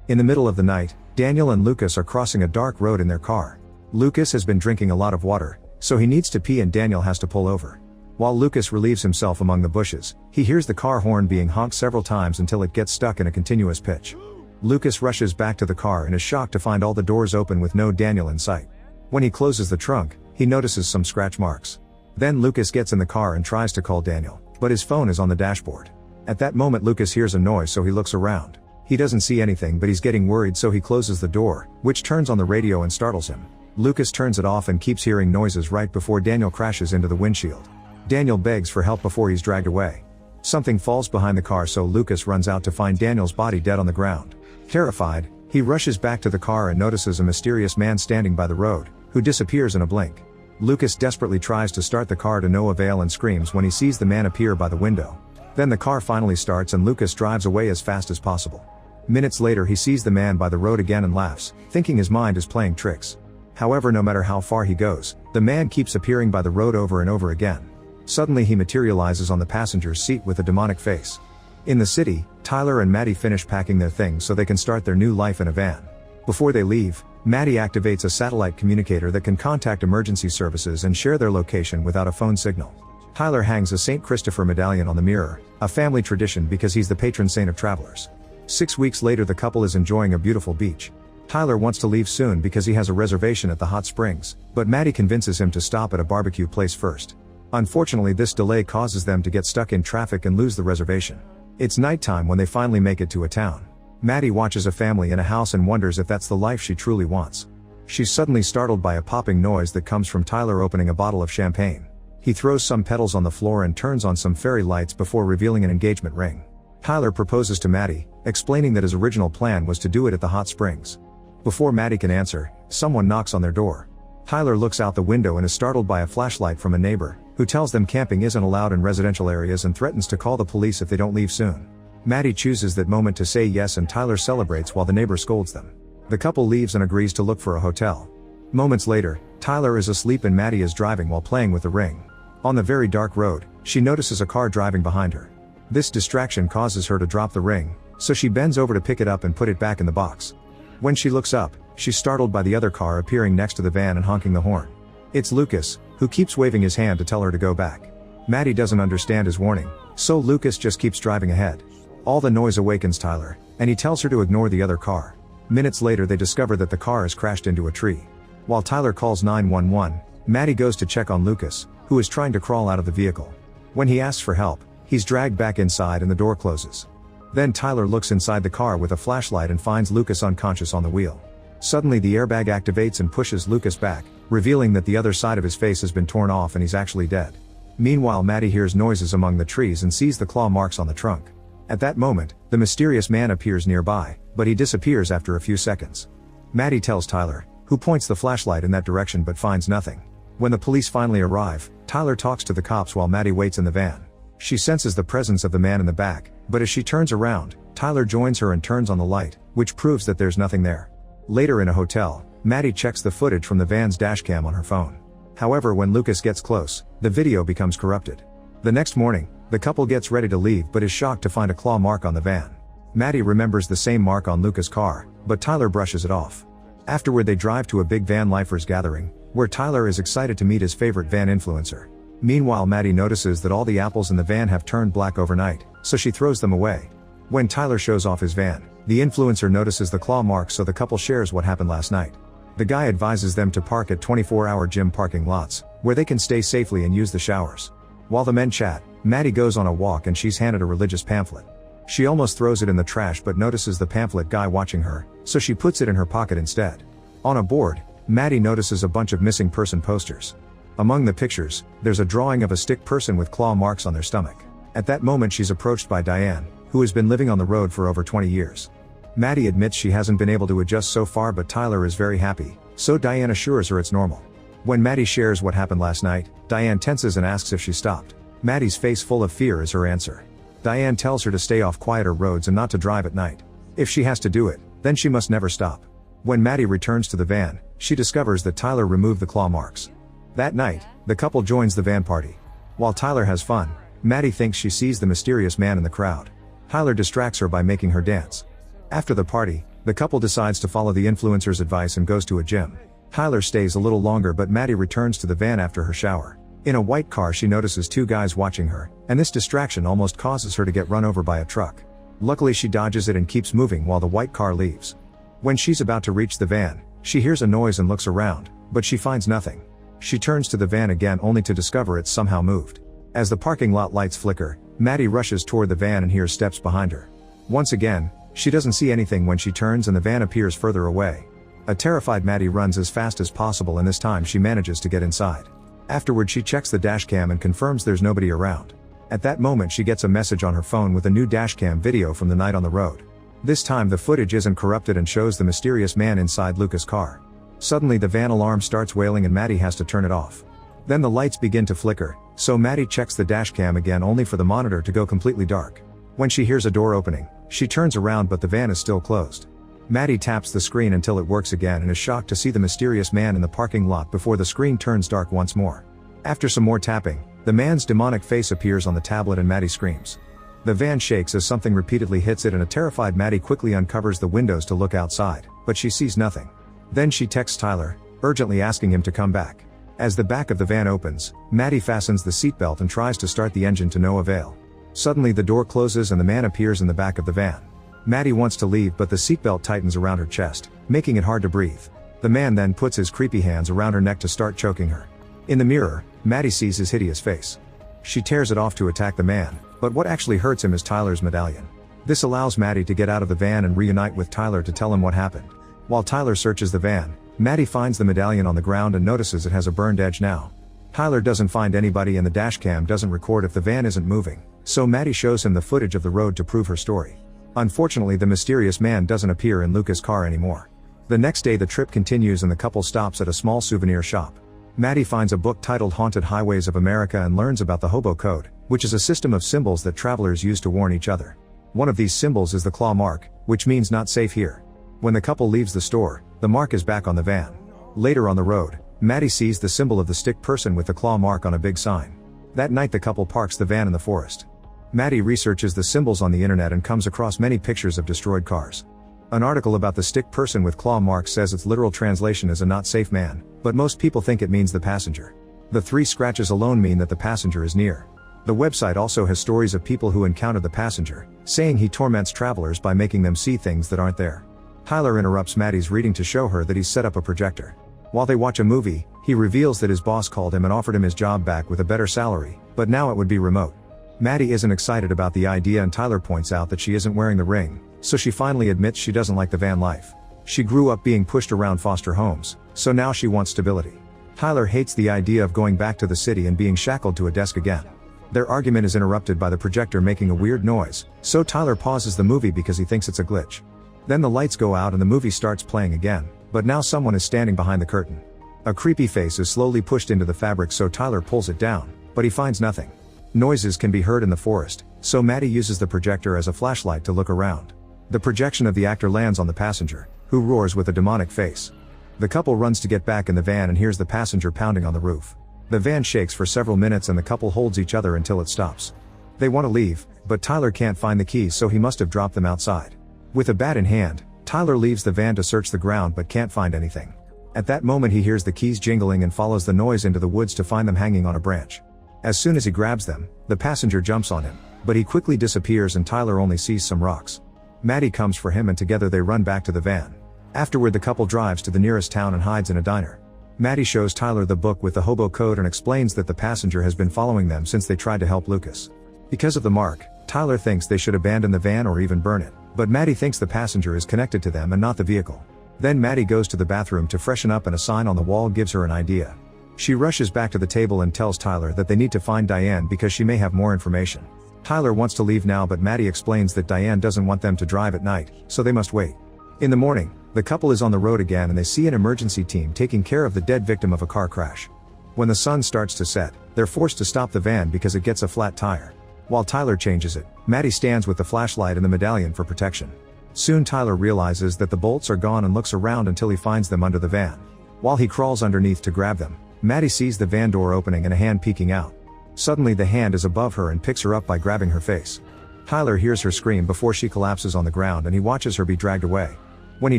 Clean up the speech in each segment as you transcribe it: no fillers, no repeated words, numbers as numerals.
In the middle of the night, Daniel and Lucas are crossing a dark road in their car. Lucas has been drinking a lot of water, so he needs to pee and Daniel has to pull over. While Lucas relieves himself among the bushes, he hears the car horn being honked several times until it gets stuck in a continuous pitch. Lucas rushes back to the car and is shocked to find all the doors open with no Daniel in sight. When he closes the trunk, he notices some scratch marks. Then Lucas gets in the car and tries to call Daniel, but his phone is on the dashboard. At that moment Lucas hears a noise, so he looks around. He doesn't see anything, but he's getting worried, so he closes the door, which turns on the radio and startles him. Lucas turns it off and keeps hearing noises right before Daniel crashes into the windshield. Daniel begs for help before he's dragged away. Something falls behind the car, so Lucas runs out to find Daniel's body dead on the ground. Terrified, he rushes back to the car and notices a mysterious man standing by the road, who disappears in a blink. Lucas desperately tries to start the car to no avail and screams when he sees the man appear by the window. Then the car finally starts and Lucas drives away as fast as possible. Minutes later he sees the man by the road again and laughs, thinking his mind is playing tricks. However, no matter how far he goes, the man keeps appearing by the road over and over again. Suddenly he materializes on the passenger's seat with a demonic face. In the city, Tyler and Maddie finish packing their things so they can start their new life in a van. Before they leave, Maddie activates a satellite communicator that can contact emergency services and share their location without a phone signal. Tyler hangs a St. Christopher medallion on the mirror, a family tradition because he's the patron saint of travelers. 6 weeks later the couple is enjoying a beautiful beach. Tyler wants to leave soon because he has a reservation at the hot springs, but Maddie convinces him to stop at a barbecue place first. Unfortunately, this delay causes them to get stuck in traffic and lose the reservation. It's nighttime when they finally make it to a town. Maddie watches a family in a house and wonders if that's the life she truly wants. She's suddenly startled by a popping noise that comes from Tyler opening a bottle of champagne. He throws some petals on the floor and turns on some fairy lights before revealing an engagement ring. Tyler proposes to Maddie, explaining that his original plan was to do it at the hot springs. Before Maddie can answer, someone knocks on their door. Tyler looks out the window and is startled by a flashlight from a neighbor, who tells them camping isn't allowed in residential areas and threatens to call the police if they don't leave soon. Maddie chooses that moment to say yes and Tyler celebrates while the neighbor scolds them. The couple leaves and agrees to look for a hotel. Moments later, Tyler is asleep and Maddie is driving while playing with the ring. On the very dark road, she notices a car driving behind her. This distraction causes her to drop the ring, so she bends over to pick it up and put it back in the box. When she looks up, she's startled by the other car appearing next to the van and honking the horn. It's Lucas, who keeps waving his hand to tell her to go back. Maddie doesn't understand his warning, so Lucas just keeps driving ahead. All the noise awakens Tyler, and he tells her to ignore the other car. Minutes later they discover that the car has crashed into a tree. While Tyler calls 911, Maddie goes to check on Lucas, who is trying to crawl out of the vehicle. When he asks for help, he's dragged back inside and the door closes. Then Tyler looks inside the car with a flashlight and finds Lucas unconscious on the wheel. Suddenly the airbag activates and pushes Lucas back, revealing that the other side of his face has been torn off and he's actually dead. Meanwhile Maddie hears noises among the trees and sees the claw marks on the trunk. At that moment, the mysterious man appears nearby, but he disappears after a few seconds. Maddie tells Tyler, who points the flashlight in that direction but finds nothing. When the police finally arrive, Tyler talks to the cops while Maddie waits in the van. She senses the presence of the man in the back, but as she turns around, Tyler joins her and turns on the light, which proves that there's nothing there. Later in a hotel, Maddie checks the footage from the van's dashcam on her phone. However, when Lucas gets close, the video becomes corrupted. The next morning, the couple gets ready to leave but is shocked to find a claw mark on the van. Maddie remembers the same mark on Lucas' car, but Tyler brushes it off. Afterward they drive to a big van lifers gathering, where Tyler is excited to meet his favorite van influencer. Meanwhile Maddie notices that all the apples in the van have turned black overnight, so she throws them away. When Tyler shows off his van, the influencer notices the claw marks, so the couple shares what happened last night. The guy advises them to park at 24-hour gym parking lots, where they can stay safely and use the showers. While the men chat, Maddie goes on a walk and she's handed a religious pamphlet. She almost throws it in the trash but notices the pamphlet guy watching her, so she puts it in her pocket instead. On a board, Maddie notices a bunch of missing person posters. Among the pictures, there's a drawing of a stick person with claw marks on their stomach. At that moment she's approached by Diane, who has been living on the road for over 20 years. Maddie admits she hasn't been able to adjust so far, but Tyler is very happy, so Diane assures her it's normal. When Maddie shares what happened last night, Diane tenses and asks if she stopped. Maddie's face full of fear is her answer. Diane tells her to stay off quieter roads and not to drive at night. If she has to do it, then she must never stop. When Maddie returns to the van, she discovers that Tyler removed the claw marks. That night, the couple joins the van party. While Tyler has fun, Maddie thinks she sees the mysterious man in the crowd. Tyler distracts her by making her dance. After the party, The couple decides to follow the influencer's advice and goes to a gym. Tyler stays a little longer, but Maddie returns to the van after her shower. In a white car, she notices two guys watching her, and this distraction almost causes her to get run over by a truck. Luckily, she dodges it and keeps moving while the white car leaves. When she's about to reach the van, she hears a noise and looks around, but she finds nothing. She turns to the van again only to discover it's somehow moved. As the parking lot lights flicker, Maddie rushes toward the van and hears steps behind her. Once again, she doesn't see anything when she turns and the van appears further away. A terrified Maddie runs as fast as possible, and this time she manages to get inside. Afterward, she checks the dashcam and confirms there's nobody around. At that moment, she gets a message on her phone with a new dashcam video from the night on the road. This time the footage isn't corrupted and shows the mysterious man inside Lucas' car. Suddenly the van alarm starts wailing and Maddie has to turn it off. Then the lights begin to flicker, so Maddie checks the dashcam again only for the monitor to go completely dark. When she hears a door opening, she turns around but the van is still closed. Maddie taps the screen until it works again and is shocked to see the mysterious man in the parking lot before the screen turns dark once more. After some more tapping, the man's demonic face appears on the tablet and Maddie screams. The van shakes as something repeatedly hits it, and a terrified Maddie quickly uncovers the windows to look outside, but she sees nothing. Then she texts Tyler, urgently asking him to come back. As the back of the van opens, Maddie fastens the seatbelt and tries to start the engine to no avail. Suddenly the door closes and the man appears in the back of the van. Maddie wants to leave, but the seatbelt tightens around her chest, making it hard to breathe. The man then puts his creepy hands around her neck to start choking her. In the mirror, Maddie sees his hideous face. She tears it off to attack the man, but what actually hurts him is Tyler's medallion. This allows Maddie to get out of the van and reunite with Tyler to tell him what happened. While Tyler searches the van, Maddie finds the medallion on the ground and notices it has a burned edge now. Tyler doesn't find anybody and the dashcam doesn't record if the van isn't moving, so Maddie shows him the footage of the road to prove her story. Unfortunately, the mysterious man doesn't appear in Lucas' car anymore. The next day the trip continues and the couple stops at a small souvenir shop. Maddie finds a book titled Haunted Highways of America and learns about the Hobo Code, which is a system of symbols that travelers use to warn each other. One of these symbols is the claw mark, which means not safe here. When the couple leaves the store, the mark is back on the van. Later on the road, Maddie sees the symbol of the stick person with the claw mark on a big sign. That night the couple parks the van in the forest. Maddie researches the symbols on the internet and comes across many pictures of destroyed cars. An article about the stick person with claw mark says its literal translation is a not safe man, but most people think it means the passenger. The 3 scratches alone mean that the passenger is near. The website also has stories of people who encountered the passenger, saying he torments travelers by making them see things that aren't there. Tyler interrupts Maddie's reading to show her that he's set up a projector. While they watch a movie, he reveals that his boss called him and offered him his job back with a better salary, but now it would be remote. Maddie isn't excited about the idea and Tyler points out that she isn't wearing the ring, so she finally admits she doesn't like the van life. She grew up being pushed around foster homes, so now she wants stability. Tyler hates the idea of going back to the city and being shackled to a desk again. Their argument is interrupted by the projector making a weird noise, so Tyler pauses the movie because he thinks it's a glitch. Then the lights go out and the movie starts playing again, but now someone is standing behind the curtain. A creepy face is slowly pushed into the fabric, so Tyler pulls it down, but he finds nothing. Noises can be heard in the forest, so Maddie uses the projector as a flashlight to look around. The projection of the actor lands on the passenger, who roars with a demonic face. The couple runs to get back in the van and hears the passenger pounding on the roof. The van shakes for several minutes and the couple holds each other until it stops. They want to leave, but Tyler can't find the keys, so he must have dropped them outside. With a bat in hand, Tyler leaves the van to search the ground but can't find anything. At that moment he hears the keys jingling and follows the noise into the woods to find them hanging on a branch. As soon as he grabs them, the passenger jumps on him, but he quickly disappears and Tyler only sees some rocks. Maddie comes for him and together they run back to the van. Afterward the couple drives to the nearest town and hides in a diner. Maddie shows Tyler the book with the Hobo Code and explains that the passenger has been following them since they tried to help Lucas. Because of the mark, Tyler thinks they should abandon the van or even burn it, but Maddie thinks the passenger is connected to them and not the vehicle. Then Maddie goes to the bathroom to freshen up and a sign on the wall gives her an idea. She rushes back to the table and tells Tyler that they need to find Diane because she may have more information. Tyler wants to leave now, but Maddie explains that Diane doesn't want them to drive at night, so they must wait. In the morning, the couple is on the road again and they see an emergency team taking care of the dead victim of a car crash. When the sun starts to set, they're forced to stop the van because it gets a flat tire. While Tyler changes it, Maddie stands with the flashlight and the medallion for protection. Soon Tyler realizes that the bolts are gone and looks around until he finds them under the van. While he crawls underneath to grab them, Maddie sees the van door opening and a hand peeking out. Suddenly the hand is above her and picks her up by grabbing her face. Tyler hears her scream before she collapses on the ground and he watches her be dragged away. When he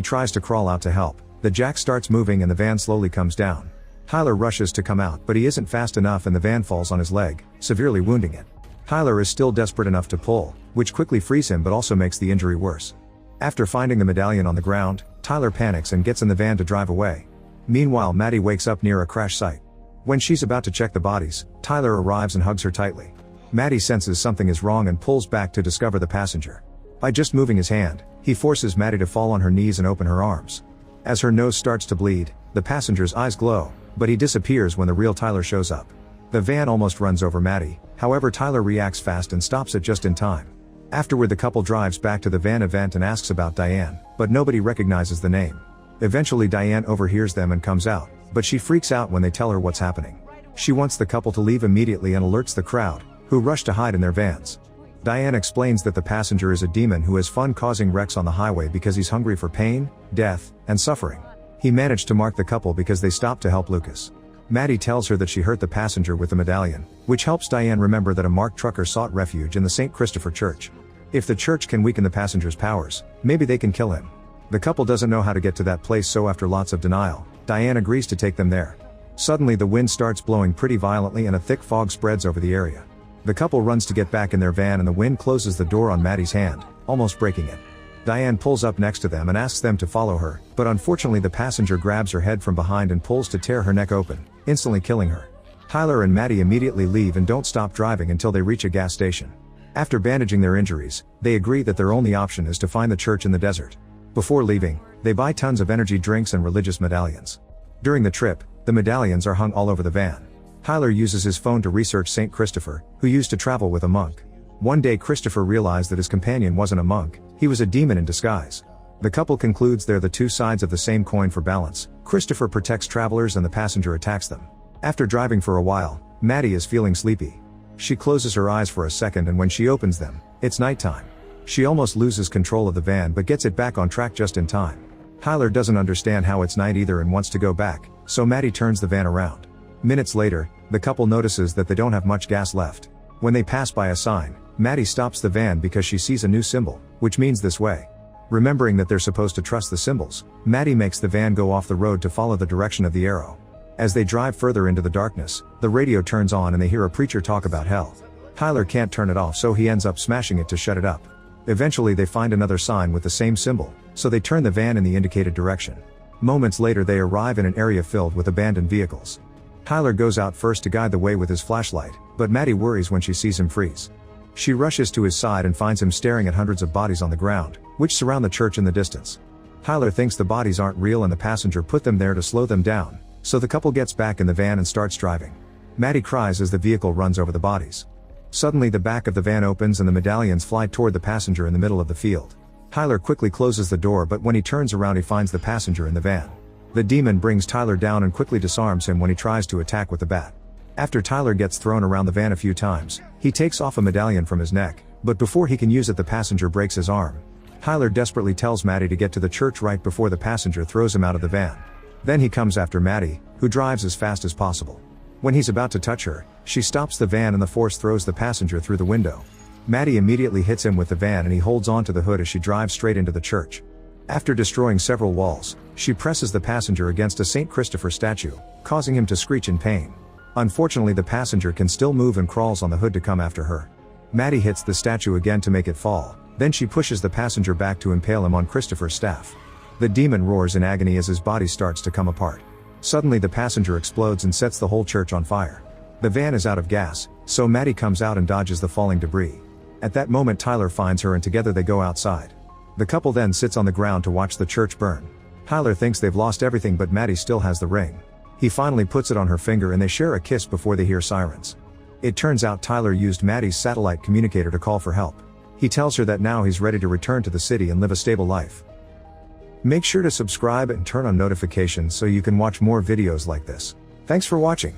tries to crawl out to help, the jack starts moving and the van slowly comes down. Tyler rushes to come out, but he isn't fast enough and the van falls on his leg, severely wounding it. Tyler is still desperate enough to pull, which quickly frees him but also makes the injury worse. After finding the medallion on the ground, Tyler panics and gets in the van to drive away. Meanwhile, Maddie wakes up near a crash site. When she's about to check the bodies, Tyler arrives and hugs her tightly. Maddie senses something is wrong and pulls back to discover the passenger. By just moving his hand, he forces Maddie to fall on her knees and open her arms. As her nose starts to bleed, the passenger's eyes glow, but he disappears when the real Tyler shows up. The van almost runs over Maddie, however Tyler reacts fast and stops it just in time. Afterward, the couple drives back to the van event and asks about Diane, but nobody recognizes the name. Eventually Diane overhears them and comes out, but she freaks out when they tell her what's happening. She wants the couple to leave immediately and alerts the crowd, who rush to hide in their vans. Diane explains that the passenger is a demon who has fun causing wrecks on the highway because he's hungry for pain, death, and suffering. He managed to mark the couple because they stopped to help Lucas. Maddie tells her that she hurt the passenger with the medallion, which helps Diane remember that a marked trucker sought refuge in the St. Christopher Church. If the church can weaken the passenger's powers, maybe they can kill him. The couple doesn't know how to get to that place, so after lots of denial, Diane agrees to take them there. Suddenly the wind starts blowing pretty violently and a thick fog spreads over the area. The couple runs to get back in their van and the wind closes the door on Maddie's hand, almost breaking it. Diane pulls up next to them and asks them to follow her, but unfortunately the passenger grabs her head from behind and pulls to tear her neck open, instantly killing her. Tyler and Maddie immediately leave and don't stop driving until they reach a gas station. After bandaging their injuries, they agree that their only option is to find the church in the desert. Before leaving, they buy tons of energy drinks and religious medallions. During the trip, the medallions are hung all over the van. Tyler uses his phone to research St. Christopher, who used to travel with a monk. One day Christopher realized that his companion wasn't a monk, he was a demon in disguise. The couple concludes they're the two sides of the same coin for balance. Christopher protects travelers and the passenger attacks them. After driving for a while, Maddie is feeling sleepy. She closes her eyes for a second and when she opens them, it's nighttime. She almost loses control of the van but gets it back on track just in time. Tyler doesn't understand how it's night either and wants to go back, so Maddie turns the van around. Minutes later, the couple notices that they don't have much gas left. When they pass by a sign, Maddie stops the van because she sees a new symbol, which means this way. Remembering that they're supposed to trust the symbols, Maddie makes the van go off the road to follow the direction of the arrow. As they drive further into the darkness, the radio turns on and they hear a preacher talk about hell. Tyler can't turn it off, so he ends up smashing it to shut it up. Eventually they find another sign with the same symbol, so they turn the van in the indicated direction. Moments later they arrive in an area filled with abandoned vehicles. Tyler goes out first to guide the way with his flashlight, but Maddie worries when she sees him freeze. She rushes to his side and finds him staring at hundreds of bodies on the ground, which surround the church in the distance. Tyler thinks the bodies aren't real and the passenger put them there to slow them down, so the couple gets back in the van and starts driving. Maddie cries as the vehicle runs over the bodies. Suddenly the back of the van opens and the medallions fly toward the passenger in the middle of the field. Tyler quickly closes the door, but when he turns around he finds the passenger in the van. The demon brings Tyler down and quickly disarms him when he tries to attack with the bat. After Tyler gets thrown around the van a few times, he takes off a medallion from his neck, but before he can use it the passenger breaks his arm. Tyler desperately tells Maddie to get to the church right before the passenger throws him out of the van. Then he comes after Maddie, who drives as fast as possible. When he's about to touch her, she stops the van and the force throws the passenger through the window. Maddie immediately hits him with the van and he holds on to the hood as she drives straight into the church. After destroying several walls, she presses the passenger against a St. Christopher statue, causing him to screech in pain. Unfortunately the passenger can still move and crawls on the hood to come after her. Maddie hits the statue again to make it fall, then she pushes the passenger back to impale him on Christopher's staff. The demon roars in agony as his body starts to come apart. Suddenly the passenger explodes and sets the whole church on fire. The van is out of gas, so Maddie comes out and dodges the falling debris. At that moment Tyler finds her and together they go outside. The couple then sits on the ground to watch the church burn. Tyler thinks they've lost everything, but Maddie still has the ring. He finally puts it on her finger and they share a kiss before they hear sirens. It turns out Tyler used Maddie's satellite communicator to call for help. He tells her that now he's ready to return to the city and live a stable life. Make sure to subscribe and turn on notifications so you can watch more videos like this. Thanks for watching.